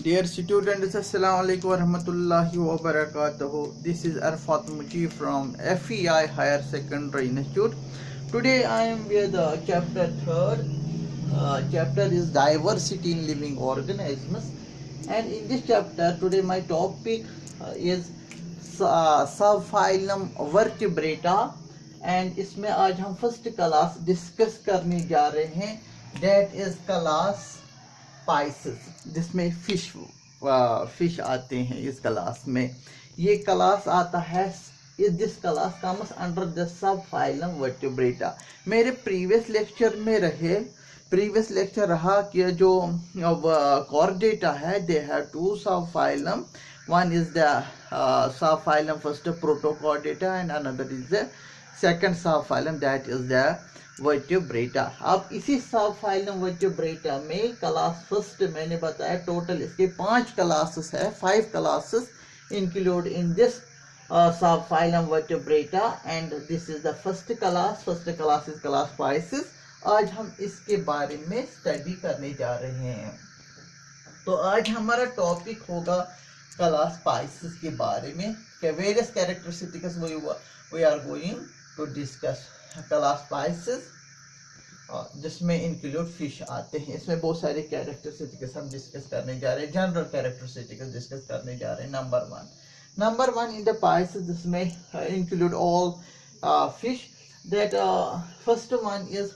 Dear students, Assalamu alaikum warahmatullahi wabarakatuh. This is Arfat Muji from FEI Higher Secondary Institute. Today I am with chapter 3rd. Chapter is diversity in living organisms. And in this chapter, today my topic is subphylum vertebrata. And इसमें आज हम first class discuss करने जा रहे हैं. That is class Pisces, जिसमें fish आते हैं. इस क्लास में ये क्लास आता है. This class comes under the sub phylum vertebrata. मेरे प्रीवियस लेक्चर रहा कि जो कॉर्डेटा है, they have two sub phylum. One is the sub phylum first protochordata and another is the second sub phylum, that is the vertebrata. अब इसी sub phylum vertebrata में class first मैंने बताया total इसके 5 क्लासेस है. 5 classes include in this सब phylum vertebrata and this is the first class. First class is class spices. आज हम इसके बारे में स्टडी करने जा रहे हैं. तो आज हमारा टॉपिक होगा क्लास स्पाइसेस के बारे में. Various characteristics we are going to discuss. Class Pisces जिसमें इंक्लूड फिश आते हैं. इसमें बहुत सारे कैरेक्टरिस्टिक्स हम डिस्कस करने जा रहे हैं. जनरल कैरेक्टरिस्टिक्स डिस्कस करने जा रहे हैं. Number one in the Pisces जिसमें include all fish. That first one is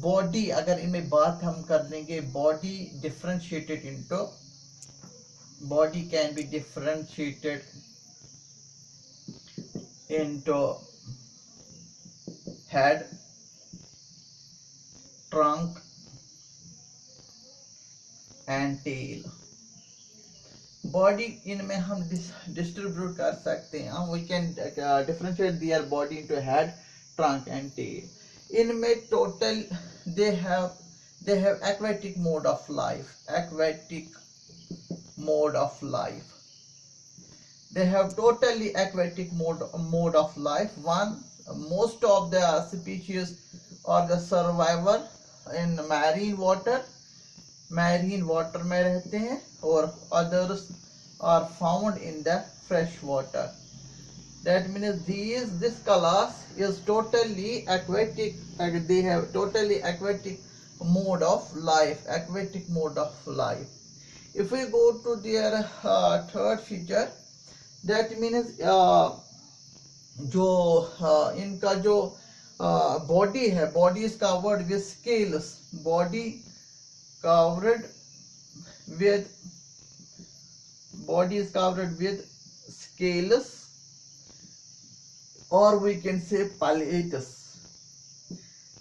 body. अगर इनमें बात हम कर देंगे, body differentiated into, body can be differentiated into head, trunk and tail. Body इनमें हम डिस्ट्रीब्यूट कर सकते हैं. We can differentiate their body into head, trunk and tail. इनमें total they have aquatic mode of life. They have totally aquatic mode of life. One, most of the species are the survivor in marine water में रहते हैं, और others are found in the fresh water. That means this class is totally aquatic, and they have totally aquatic mode of life. If we go to their third feature, that means जो इनका जो body है, body is covered with scales. Body is covered with scales, और we can say plates.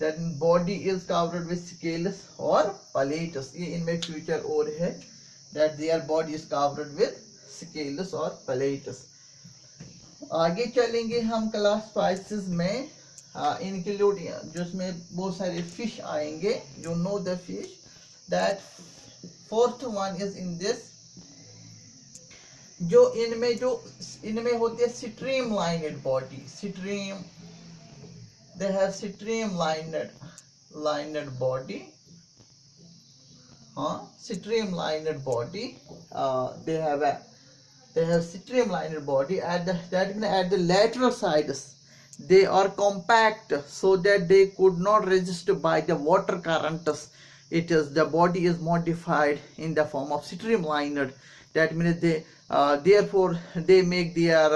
That body is covered with scales और plates. ये इनमें feature और है, that their body is covered with scales और पलेटस. आगे चलेंगे हम क्लास स्पाइसेस में. इंक्लूड जिसमें बहुत सारे फिश आएंगे. You know the fish. That fourth one is in this, जो इनमें होती है streamlined body. They have streamlined body. Streamlined body. They have streamlined body. At the lateral sides they are compact, so that they could not resist by the water currents. The body is modified in the form of streamlined. That means therefore they make their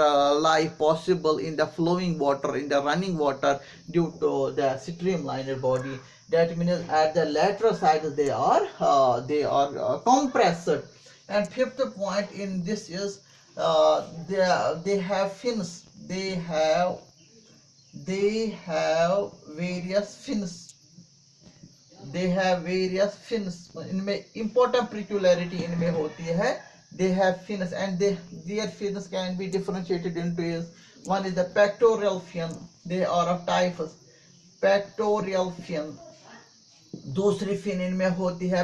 life possible in the flowing water, in the running water, due to the streamlined body. That means at the lateral sides they are compressed. And fifth point in this is they have fins. They have various fins. इनमें important peculiarity इनमें होती है. They have fins, and their fins can be differentiated into one is the pectoral fin. They are of types. Pectoral fin. दूसरी fin इनमें होती है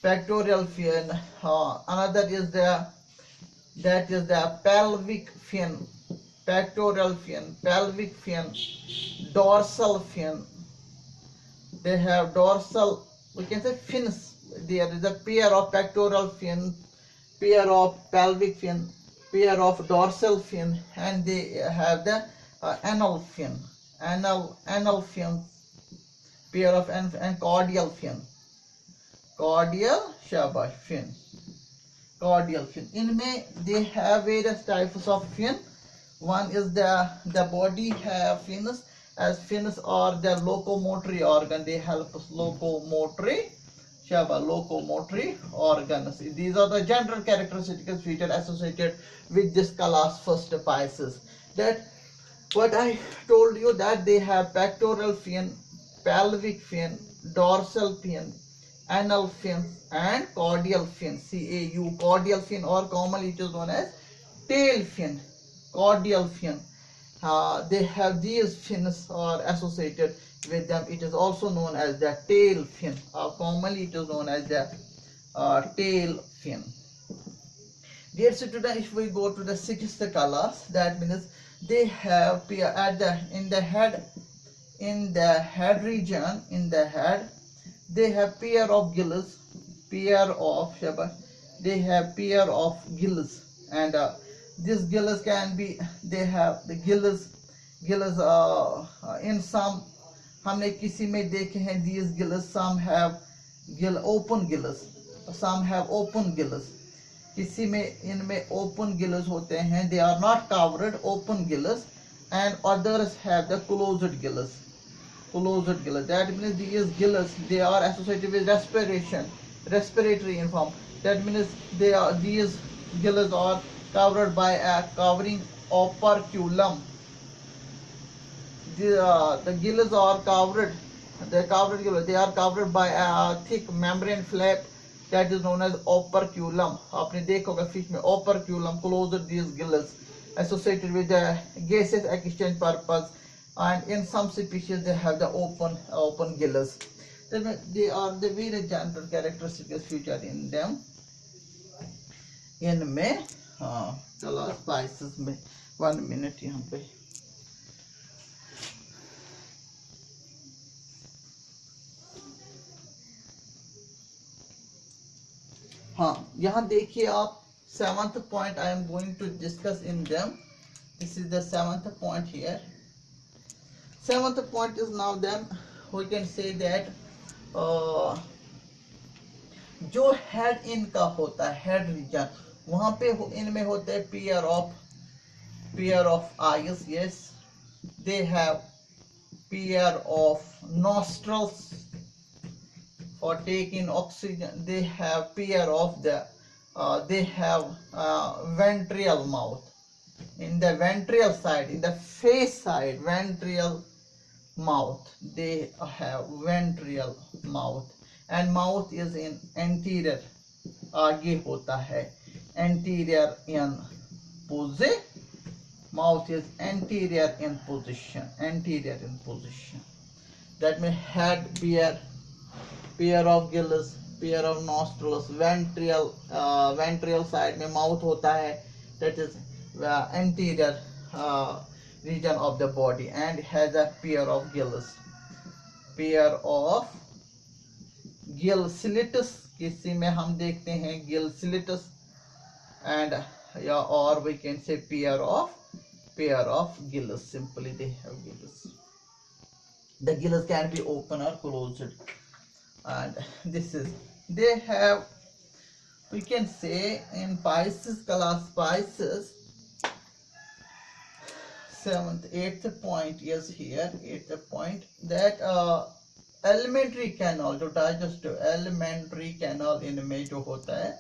pectoral fin. Another is the pelvic fin. Pectoral fin, pelvic fin, dorsal fin. They have dorsal, we can say fins. there is a pair of pectoral fin, pair of pelvic fin, pair of dorsal fin, and they have the anal fin, anal fin, pair of and caudal fin, caudal shabash fin, caudal fin. इनमें they have various types of fin. One is the body have fins, as fins are the locomotory organ. They help us locomotory organs. These are the general characteristics feature associated with this class first Pisces. That what I told you, that they have pectoral fin, pelvic fin, dorsal fin, anal fin, and caudal fin. CAU, caudal fin, or commonly it is known as tail fin. Caudal fin. They have these fins are associated with them. It is also known as the tail fin. Commonly it is known as the tail fin. Dear students, if we go to the sixth class, that means they have in the head region, in the head, they have pair of gills, they have pair of gills, and these gills can be, they have the gills in some, हमने किसी में देखे हैं, these gills, some have open gills, some have open gills. किसी में इनमें open gills होते हैं, they are not covered, open gills, and others have the closed gills. That means these gills, they are associated with respiratory inform. That means these gills are covered by a covering operculum. The gills are covered. They are covered by a thick membrane flap that is known as operculum. आपने देखा होगा fish में operculum closed these gills associated with the gaseous exchange purpose, and in some species they have the open gills. They are the very general characteristics featured in them. इनमें चलो spices में 1 minute यहाँ पे यहाँ देखिए आप, 7th point I am going to discuss in them. This is the 7th point here. 7th point is now them, we can say that जो head इनका होता है, हेड रीजन, वहां पे इनमें होते हैं pair of eyes. Yes, they have pair of nostrils for taking oxygen. They have pair of they have ventral mouth. In the ventral side, in the face side, ventral mouth, they have ventral mouth, and mouth is in anterior, आगे होता है, anterior in position. Mouth is anterior in position. That means head pair of gills, pair of nostrils, ventral side में mouth होता है, that is anterior region of the body, and has a pair of gills, gill slits. किसी में हम देखते हैं gill slits, and or we can say pair of gills. Simply they have gills. The gills can be open or closed, and this is, they have, we can say in Pisces class, Pisces 8th point is here. 8th point, that elementary canal, जो digestive elementary canal इनमें जो होता है,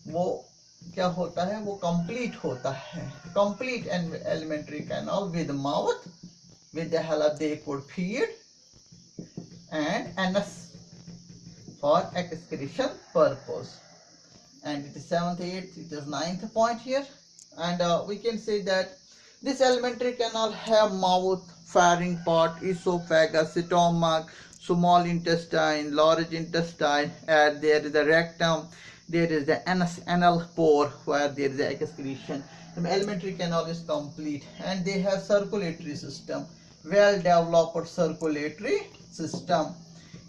वो क्या होता है, वो complete होता है, complete and elementary canal with mouth. With the help they could feed, and anus for excretion purpose. And it is 7th, 8th, it is 9th point here. And we can say that this elementary canal have mouth, pharynx part, esophagus, stomach, small intestine, large intestine, and there is the rectum, there is the anal pore where there is the excretion. The elementary canal is complete, and they have circulatory system, well developed circulatory system.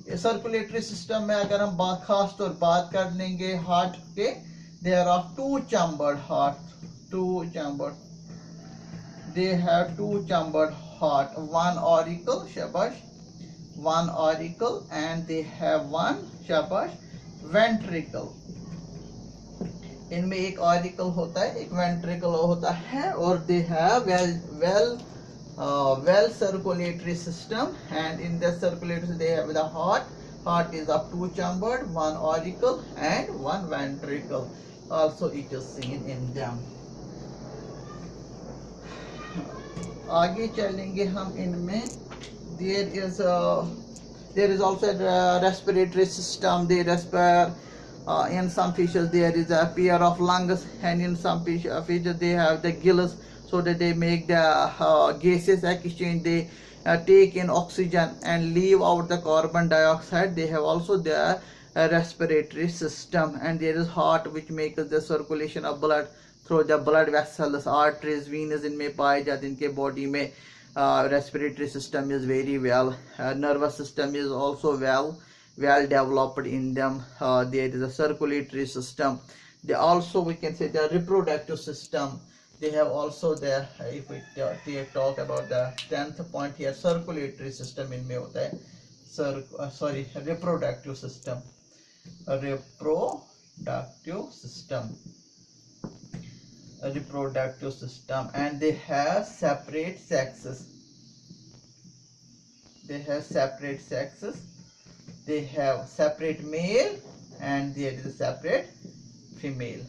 Circulatory system में अगर हम खास तौर बात कर लेंगे heart के, there are two chambered heart, two chambered, they have two chambered heart, one auricle, shabash, one auricle, and they have one, shabash, ventricle. इनमें एक ऑरिकल होता है, एक वेंट्रिकल होता है, और they have well circulatory system, and in the circulatory they have the heart is of two chambered, one auricle and one ventricle, also it is seen in them. आगे चलेंगे हम इनमें, there is also a respiratory system, they respire. In some fishes there is a pair of lungs, and in some fishes they have the gills, so that they make the gases exchange, they take in oxygen and leave out the carbon dioxide. They have also their respiratory system, and there is heart which makes the circulation of blood through the blood vessels, arteries, veins इनमें पाए जाते हैं इनके body में. Respiratory system is very well. Nervous system is also well developed in them. There is a circulatory system. They also, we can say, the reproductive system. They have also the, if we talk about the 10th point here, circulatory system इनमें होता है, reproductive system. Reproductive system, and they have separate sexes. They have separate male, and there is a separate female.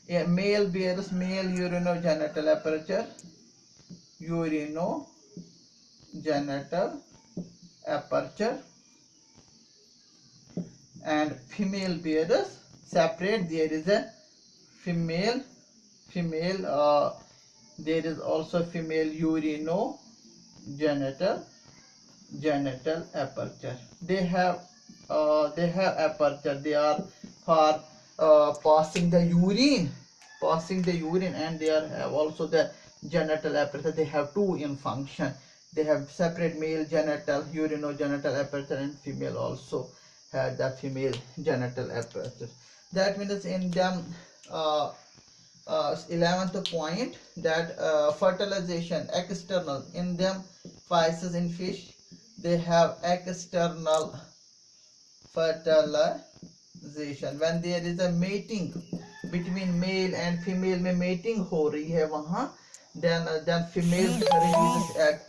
A male bears male urinogenital aperture, and female bears separate. There is a female, there is also female urinogenital aperture. They have aperture. They are for passing the urine, and they have also the genital aperture. They have two in function. They have separate male genital urinogenital aperture, and female also have the female genital aperture. That means in them 11th point, that fertilization external in them fishes in fish, they have external fertilization. When there is a mating between male and female में mating हो रही है वहाँ, then female releases egg.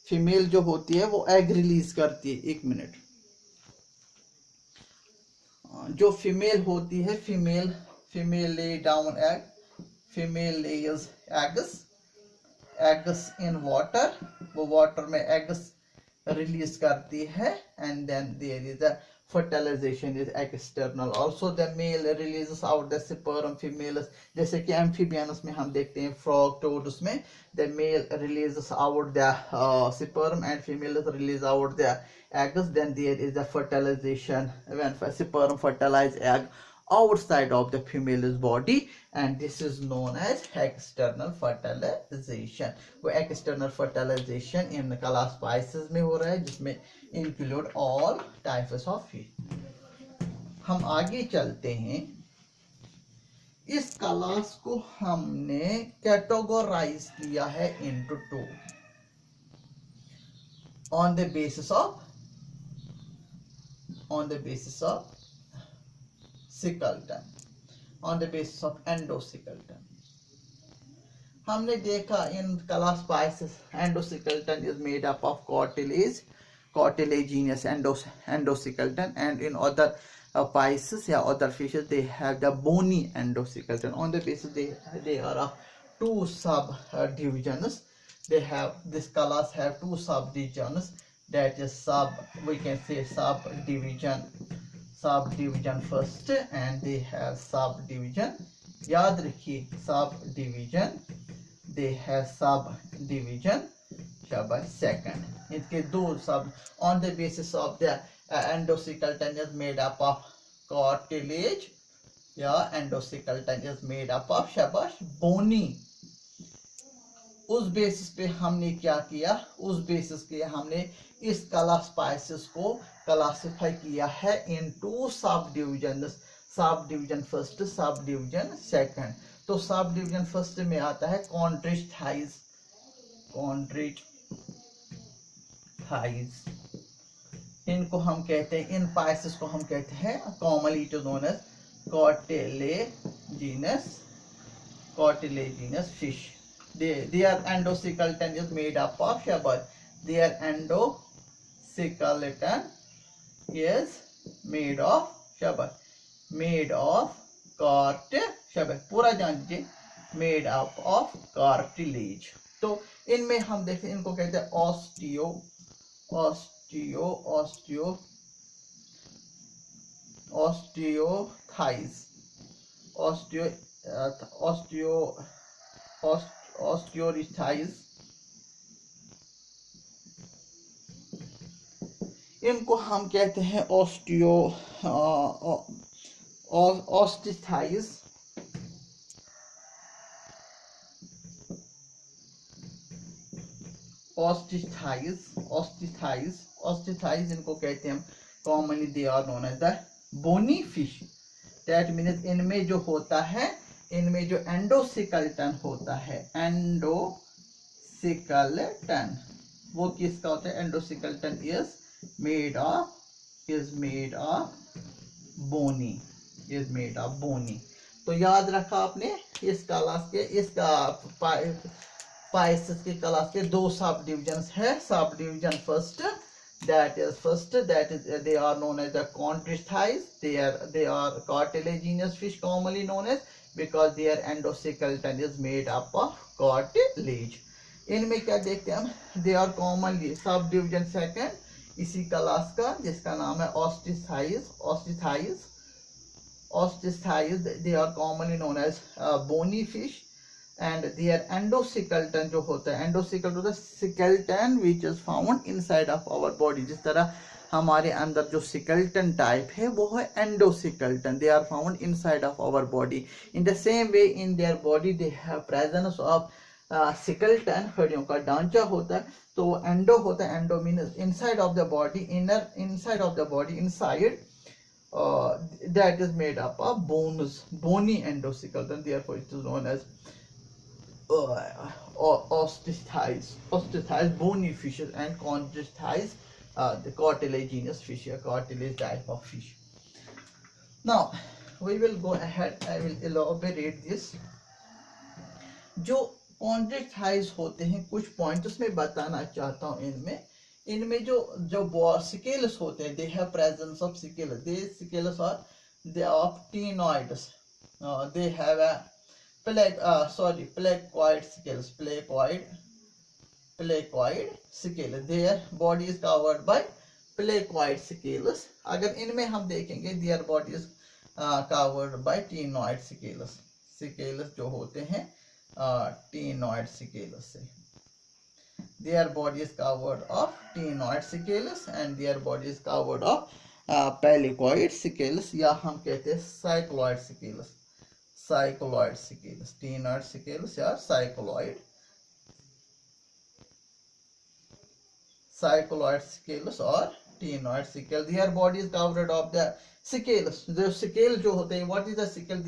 Female जो होती है वो egg release करती है. एक मिनट, जो female होती है, female lay down egg, female lays eggs in water, वो water में eggs release करती है, and then there is a fertilization is external. Also the male releases out the sperm, females, जैसे कि amphibians में हम देखते हैं, frog, toad, उसमें the male releases out the sperm and females release out the eggs. Then there is a fertilization when sperm fertilize egg outside of the female's body, and this is known as external fertilization. वो external fertilization in class Pisces में हो रहा है, जिसमें include all types of fish. हम आगे चलते हैं. इस क्लास को हमने कैटेगराइज किया है into two on the basis of Shackleton, on the basis of Endo-Shackleton. हमने देखा in class Pisces Endo-Shackleton is made up of cartilaginous Endo-Shackleton, and in other Pisces or other fishes they have the bony Endo-Shackleton. On the basis they are of two subdivisions. They have, this class have two subdivisions, that is we can say subdivision first, and they have subdivision, याद रखिए subdivision, they have subdivision second. इनके दो sub, on the basis of the Endo-Shackleton is made up of cartilage, Endo-Shackleton is made up of bony उस basis पे हमने क्या किया, उस बेसिस पे हमने इस कला स्पाइसेस को क्लासिफाई किया है into sub division, sub division first, sub division second. तो सब डिवीजन फर्स्ट में आता है कॉन्ट्रिच थाइज, कॉन्ट्रिच थाइज, इनको हम कहते हैं, इन स्पाइसेस को हम कहते हैं commonly it is known as cartilaginous, cartilaginous fish. Their endoskeleton is made up of shell. Their endoskeleton is made of shell, made of shell. पूरा जान लीजिए, made up of cartilage. तो इनमें हम देखते हैं, इनको कहते हैं osteorethies, इनको हम कहते हैं osteotheis, इनको कहते हैं हम commonly, they are known as the bony fish. That means इनमें जो होता है, इनमें जो एंडोस्केलेटन होता है, एंडोस्केलेटन वो किसका होता है, endoskeleton is made of bony, is made of bony. तो याद रखा आपने, इस क्लास के, इसका स्पाइसेस की क्लास के दो सब डिविजन्स है। Sub division first, that is they are known as the chondrichthyes. They are cartilaginous fish, commonly known as, because their endoskeleton is made up of cartilage. इनमें क्या देखते हैं हम, they are commonly sub division second इसी class का, जिसका नाम है osteotheis. They are commonly known as bony fish, and their endoskeleton जो होता है, endoskeleton होता है skeleton which is found inside of our body। जिस तरह हमारे अंदर जो skeleton type है वो है endoskeleton, they are found inside of our body। In the same way in their body they have presence of skeleton, हड्डियों का ढांचा होता है। तो endo होता है, endo means inside of the body, inner inside of the body, inside that is made up of bones, bony endoskeleton, therefore it is known as osteotheis, bony fishes, and chondrichthyes, the cartilaginous fish, a cartilage type of fish. Now we will go ahead, I will elaborate this। जो chondrichthyes होते हैं, कुछ points में बताना चाहता हूँ। इनमें जो scales होते हैं, they have presence of scales, these scales are they of ctenoids, they have a placoid scales, placoid scales, their body is covered by placoid scales। अगर इनमें हम देखेंगे, their body is covered by ctenoid scales, जो होते हैं ctenoid scales से, their body is covered of ctenoid scales and their body is covered of placoid scales, या हम कहते हैं cycloid scales, ctenoid scales या cycloid scales और ctenoid scales। Their body is covered of the scales। जो scale जो होते हैं, what is the scale?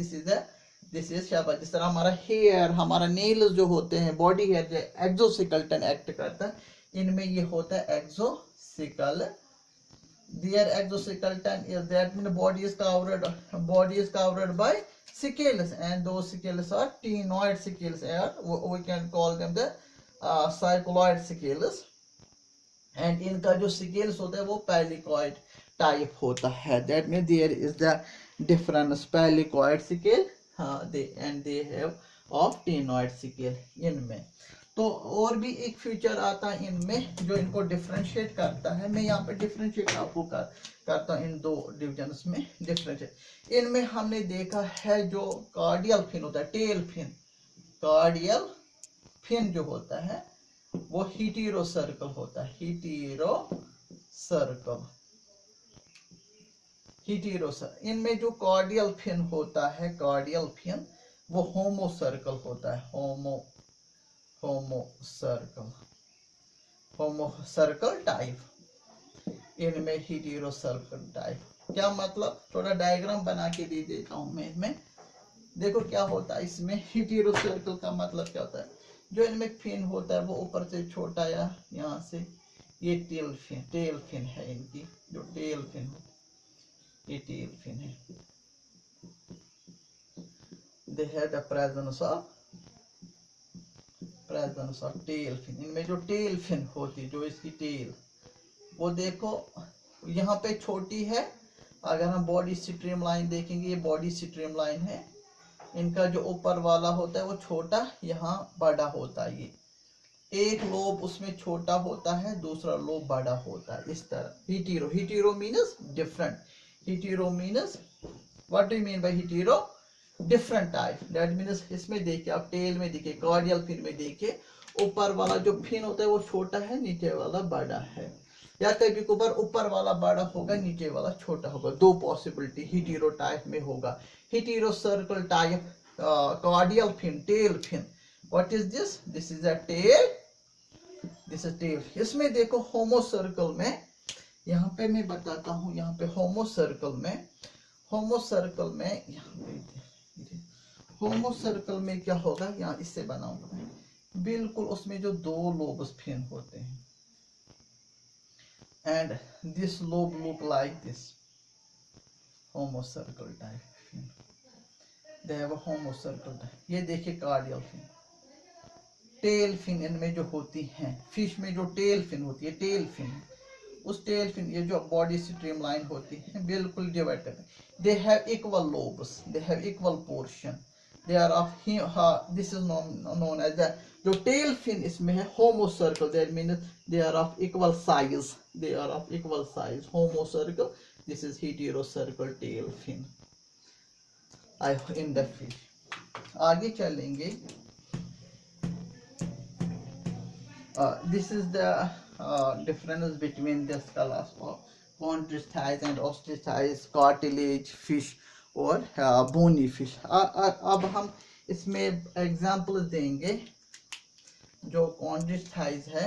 This is शाबाश, जिस तरह हमारा हेयर, हमारा नेल्स जो होते हैं, बॉडी हेयर जो एक्सोस्केलेटन एक्ट करता है, इनमें ये होता है एक्सोस्केल। Their exoskeleton is, that means body is covered by scales, and those scales are ctenoid scales, or we can call them the cycloid scales। and इनका जो scales होता है वो placoid type होता है। that means there is the difference, placoid scale they have of ctenoid scale इनमें। तो और भी एक फीचर आता है इनमें जो इनको डिफरेंशिएट करता है। मैं यहाँ पे डिफरेंशिएट आपको करता हूँ इन दो डिविजन्स में डिफरेंशिएट। इनमें हमने देखा है जो कार्डियल फिन होता है, टेल फिन, कार्डियल फिन जो होता है वो हीटेरो सर्कल होता है, हीटेरो सर्कल। इनमें जो कार्डियल फिन होता है, कार्डियल फिन वो होमो सर्कल होता है, होमोसर्कल टाइप, इनमें हीटेरो सर्कल टाइप। क्या मतलब, थोड़ा डायग्राम बना के दे देता हूं मैं इनमें। देखो क्या होता है इसमें, हीटेरो सर्कल का मतलब क्या होता है, जो इनमें फिन होता है वो ऊपर से छोटा या यहाँ से, ये टेल फिन है इनकी, जो टेल फिन हो, ये टेल फिन है। They have the presence of tail fin. इनमें जो टेल फिन होती है, जो इसकी टेल, वो देखो यहाँ पे छोटी है। अगर हम बॉडी स्ट्रीम लाइन देखेंगे, ये बॉडी स्ट्रीम लाइन है। इनका जो ऊपर वाला होता है वो छोटा, यहाँ बड़ा होता है। ये एक लोब उसमें छोटा होता है, दूसरा लोब बड़ा होता है, इस तरह। Hetero means different. Hetero means, what do you mean by hetero? Different type. That means इसमें देखिए आप, टेल में देखिए, कार्डियल फिन में देखिए, ऊपर वाला जो फिन होता है वो छोटा है, नीचे वाला बड़ा है। या कभी कभार ऊपर वाला बड़ा होगा, नीचे वाला छोटा होगा। दो पॉसिबिलिटी हीटेरो टाइप में होगा। Heterocercal type, caudal fin, tail fin. What is this? This is a tail, this is tail. इसमें देखो होमो सर्कल में, यहाँ पे मैं बताता हूँ, यहाँ पे होमो सर्कल में होमो सर्कल में क्या होगा, यहाँ इससे बनाऊंगा बिल्कुल। उसमें जो दो लोब्स फिन होते हैं, and this lobe look like this, homocircle type fin. They have a homocircle type. ये देखिए कार्डियल फिन, टेल फिन इनमें जो होती हैं। फिश में जो टेल फिन होती है, टेल फिन, उस टेल फिन, ये जो बॉडी स्ट्रीम लाइन होती है, बिल्कुल डिवाइड करते हैं। They have equal lobes, they have equal portion, they are of, this is known as the, जो टेल फिन इसमें है homocercal, that means they are of equal size, they are of equal size, homocercal. This is heterocercal tail fin I in the fish. आगे चलेंगे। This is the difference between this class of chondrichthyes and osteichthyes, cartilage fish और bony fish। अब हम इसमें example देंगे। जो chondrichthyes है,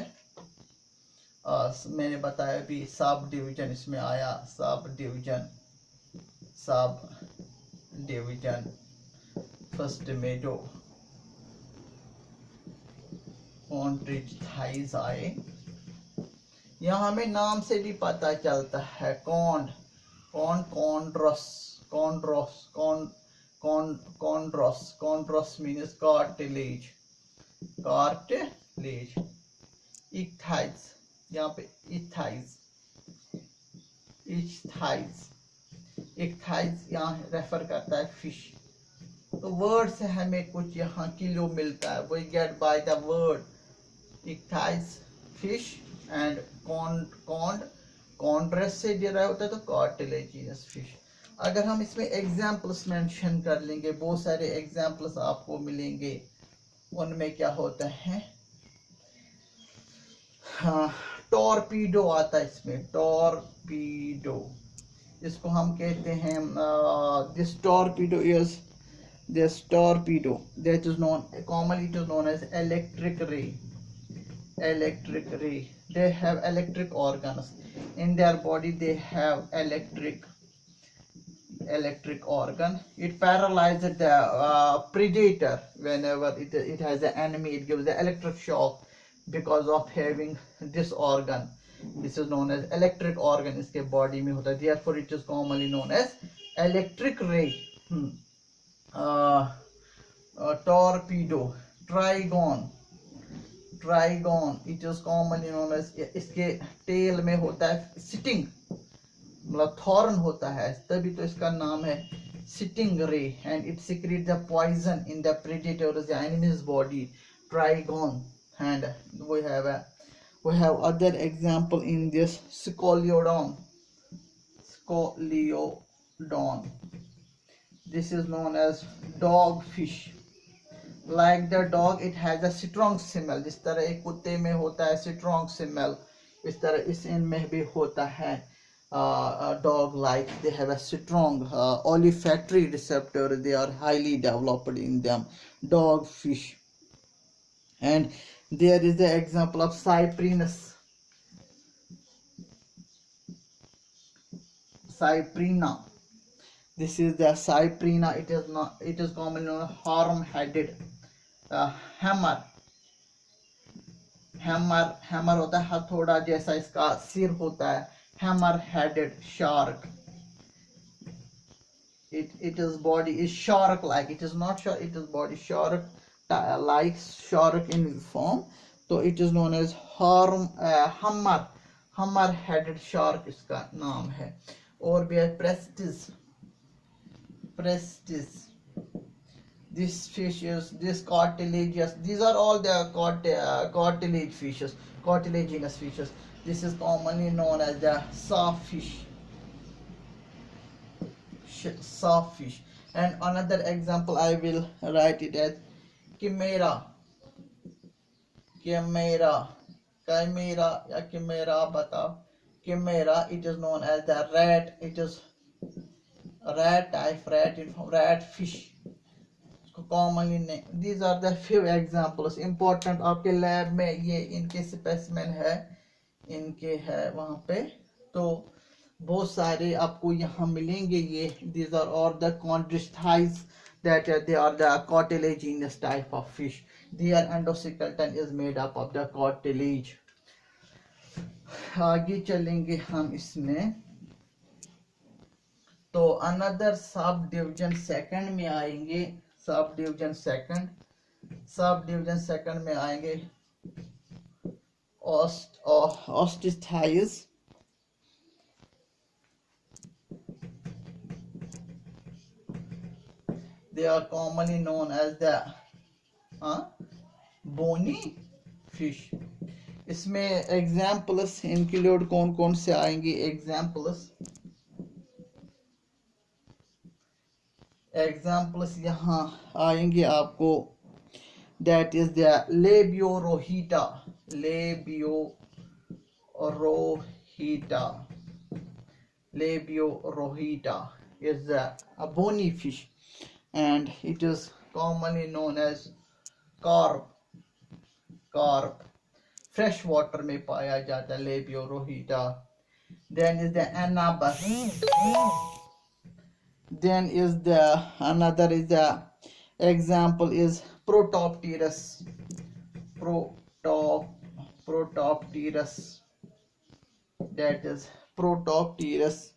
मैंने बताया भी, सब डिवीजन इसमें आया, सब डिवीजन। फर्स्ट में जो chondrichthyes आए, यहाँ हमें नाम से भी पता चलता है, कॉन्ड्रोस मीन्स कार्टिलेज। इक्थाइज, यहाँ पे इक्थाइज यहाँ रेफर करता है फिश। तो वर्ड से हमें कुछ यहाँ किलो मिलता है, we get by the word ichthys fish, and chondrus से डिराइव होता है तो कार्टिलेजिनस फिश। अगर हम इसमें एग्जाम्पल्स मेंशन कर लेंगे, बहुत सारे एग्जाम्पल्स आपको मिलेंगे। उनमें क्या होता है, टॉर्पीडो आता है इसमें, टॉर्पीडो, इसको हम कहते हैं, this torpedo that is known, commonly it is known as electric ray. They have electric organs in their body. They have electric organ. It paralyzes the predator whenever it has an enemy. It gives the electric shock because of having this organ. This is known as electric organ. इसके body में होता है, therefore it is commonly known as electric ray. Torpedo, trigon, it is commonly known as, इसके tell में होता है sitting, मतलब thorn होता है, तभी तो इसका नाम है सिटिंग रे, and it secretes the poison in the predator's enemy's body, trigon. And we have other example in this, scoliodon. This is known as dogfish. Like the dog, it has a strong smell. जिस तरह एक कुत्ते में होता है strong smell, इस तरह इस इनमें भी होता है dog like. They have a strong olfactory receptor. They are highly developed in them. Dogfish. And there is the example of Cyprinus. Cyprina. This is the Cyprina. It is not. It is commonly known as horn-headed hammer. Hammer होता है हथौड़ा जैसा इसका सिर होता है. Hammer-headed shark. Its body is shark like. It is not shark. It is body shark like shark in form. So it is known as hammer-headed shark इसका नाम है. और भी है Prestes. This fish is this cartilaginous. These are all the cartilage fishes, cartilaginous fishes. This is commonly known as the sawfish. Sawfish. And another example I will write it as chimera. Chimera या chimera बताओ. Chimera, it is known as the rat. It is rat type, rat fish. Commonly name. These are the few examples. Important आपके lab में ये इनके specimen है, इनके है वहाँ पे. तो बहुत सारे आपको यहाँ मिलेंगे ये. These are all the chondrichthyes that they are the cartilaginous type of fish. Their endoskeleton is made up of the cartilage. आगे चलेंगे हम इसमें. तो अनदर सब डिवीजन सेकंड में आएंगे. सब डिवीजन सेकंड में आएंगे ostisthyes. They are commonly known as the bony fish. इसमें एग्जाम्पल्स इंक्लूड कौन कौन से आएंगे. एग्जाम्पल्स यहाँ आएंगे आपको. That is the labeo rohita is a bony fish, and it is commonly known as carp. Fresh water में पाया जाता है लेबियोरोहीटा. Then is the anabas. Then is the another is the example is Protopterus. Protopterus. That is Protopterus.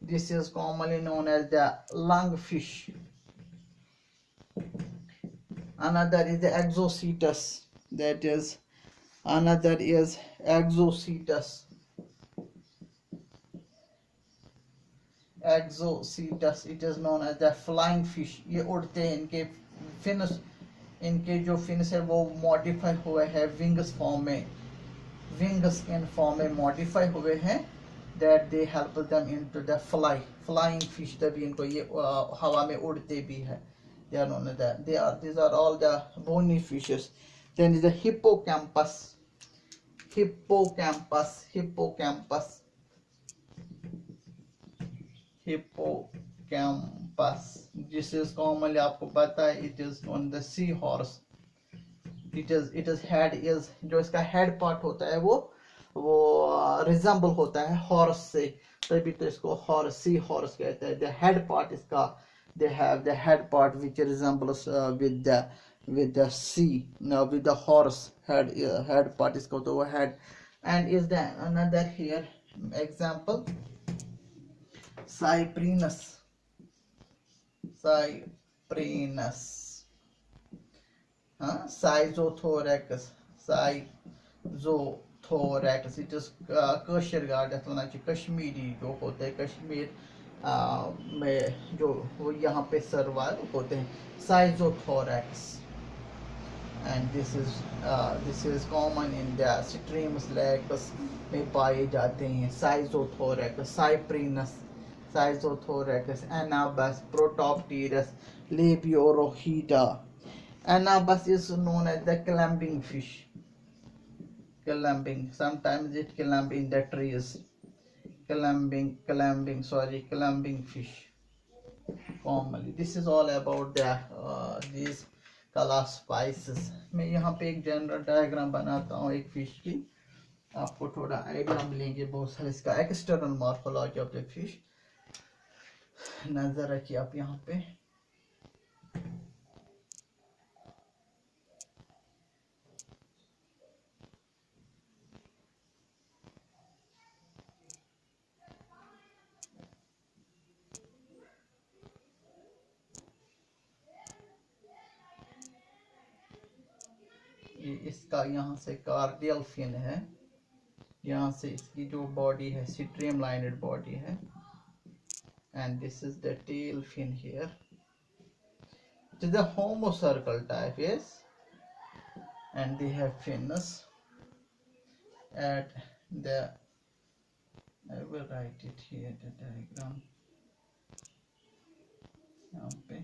This is commonly known as the lungfish. Another is the Exocetus. That is another is Exocetus. It is known as the flying fish. ये उड़ते हैं. इनके fins, इनके जो fins है वो modify हुए हैं विंग्स इन फॉर्म में मॉडिफाई हुए हैं. that they help them into the flying fish. तभी इनको ये हवा में उड़ते भी है. They are known as that. These are all the bony fishes. Then is the hippocampus. This is commonly आपको पता है. It is on the seahorse. It is head is जो इसका head part होता है वो resemble होता है horse से, तभी तो इसको seahorse कहते हैं. The head part इसका, they have the head part which resembles with the sea, with the horse head part इसको तो वो head. And is the another here example Cyprinus. Schizothorax. It is crusher guard Kashmiri जो होते हैं कश्मीर में जो वो यहाँ पे सर्वाइव होते हैं. Schizothorax. And this is common in the streams lakes में पाए जाते हैं. Schizothorax, Schizothorax, Anabas, Protopterus, Lebiorohita. Anabas is known as the climbing fish. Sometimes it climb in the trees. Climbing fish. Formally, this is all about the these क्लासिफाइसेस। मैं यहाँ पे एक general diagram बनाता हूँ एक फिश की, आपको थोड़ा आइडिया मिलेंगे बहुत सारे इसका external morphology of the fish. नजर रखिए आप यहाँ पे। ये इसका यहाँ से कार्डियल फिन है, यहाँ से इसकी जो बॉडी है स्ट्रीम लाइनेड बॉडी है, and this is the tail fin here. It is a homocircle type, yes, and they have fins at the, I will write it here, the diagram यहाँ पे।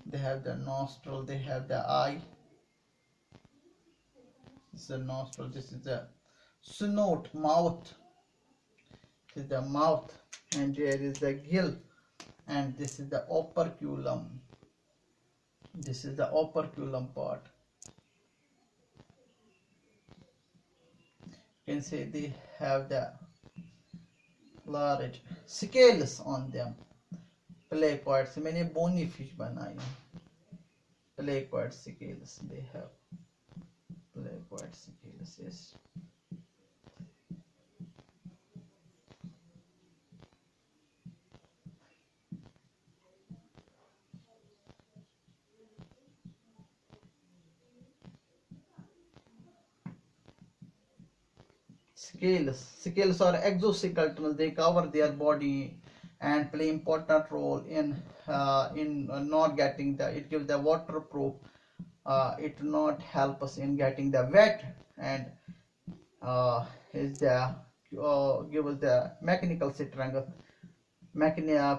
They have the nostril, they have the eye. This is the nostril, this is the snout, mouth. This is the mouth, and there is the gill, and this is the operculum. This is the operculum part. You can say they have the large scales on them. Placoid से मैंने bony fish बनाई है। Placoid scales they have. Placoid scales, yes. Scales are exoskeletal. They cover their body and play important role in not getting the. It gives the waterproof. It not help us in getting the wet, and is the give us the mechanical strength.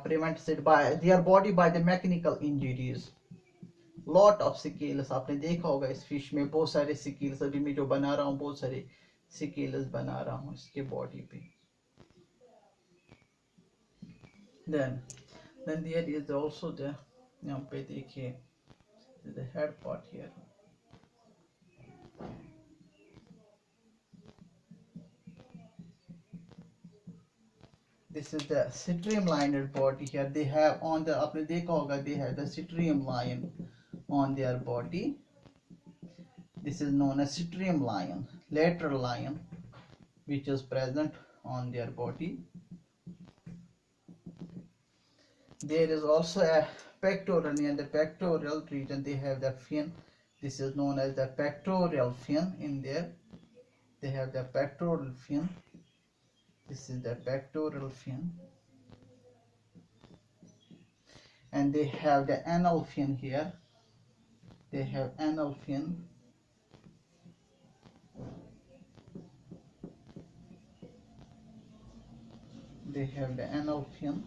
Prevents it by their body by the mechanical injuries. Lot of scales आपने देखा होगा इस fish में बहुत सारे scales, अभी मैं जो बना रहा हूँ बहुत सारे scales बना रहा हूँ इसके बॉडी पे। then there is also the, यहाँ पे देखिए the head part here. This is the streamlined body here. They have on the, आपने देखा होगा, they have the streamline on their body. This is known as streamline, lateral line, which is present on their body. There is also a pectoral, in the pectoral region they have the fin. This is known as the pectoral fin. In there they have the pectoral fin. This is the pectoral fin, and they have the anal fin here. They have anal fin. They have the anal fin.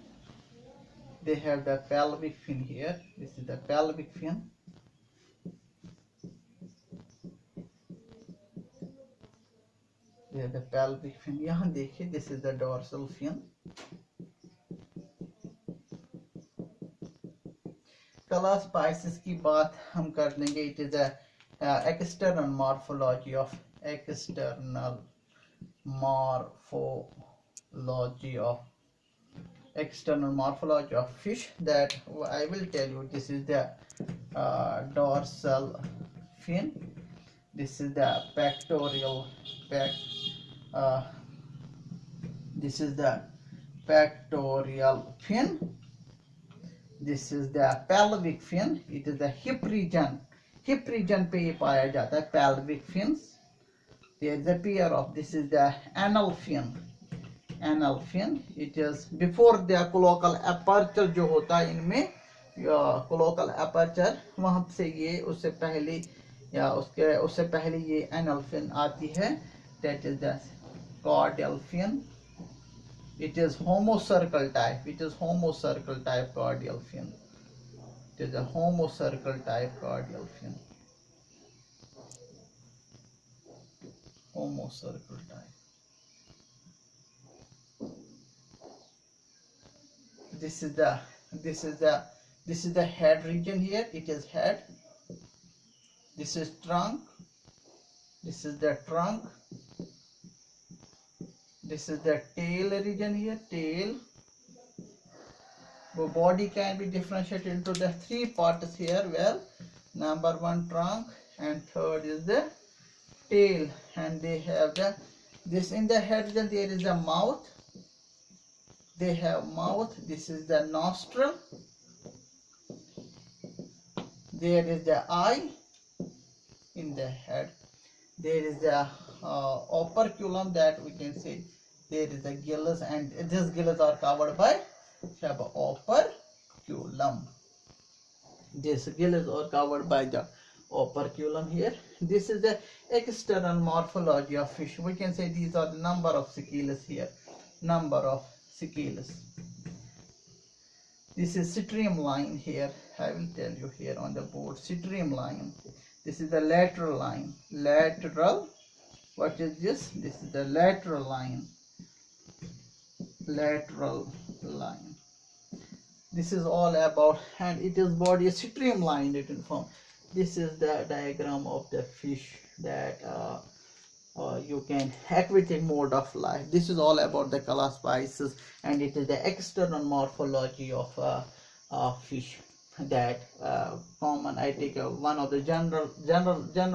They have the pelvic fin here. This is the pelvic fin. They have the pelvic fin. यहाँ देखिए, this is the dorsal fin. क्लासिफाइसेस की बात हम कर लेंगे. It is a external morphology of external morphology of fish, that I will tell you. This is the dorsal fin. This is the pectoral this is the pectoral fin. This is the pelvic fin. It is the hip region पे ये पाया जाता है pelvic fins. There is a pair of, this is the anal fin. It is before the cloacal aperture जो होता है इनमें, cloacal aperture वहां से ये उससे पहले या उससे पहले ये anal fin आती है. That is the caudal fin. It is homocircle type. Caudal fin. It is a homocircle type caudal fin. Homocircle type. This is the This is the head region here. It is head. This is trunk. This is the trunk. This is the tail region here. Tail. The body can be differentiated into the three parts here. Well, number one trunk, and third is the tail. And they have this in the head region. There is a mouth. They have mouth. This is the nostril. There is the eye in the head. There is the operculum, that we can say. There is the gills, and these gills are covered by operculum. These gills are covered by the operculum here. This is the external morphology of fish. We can say these are the number of scales here. Number of scales. This is streamline here. I will tell you here on the board. Streamline. This is the lateral line. Lateral. What is this? This is the lateral line. Lateral line. This is all about, and it is body streamlined in form. This is the diagram of the fish that you can aquatic mode of life. This is all about the color spices, and it is the external morphology of fish that common. I take one of the general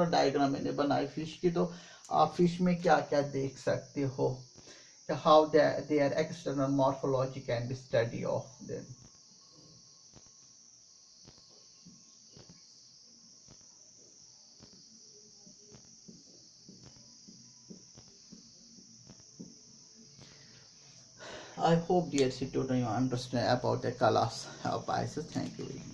diagram मैंने बनाई fish की. तो आप fish में क्या क्या देख सकते हो, how their external morphology can be study of them. I hope dear students you understand about the colors of spices. Thank you very much.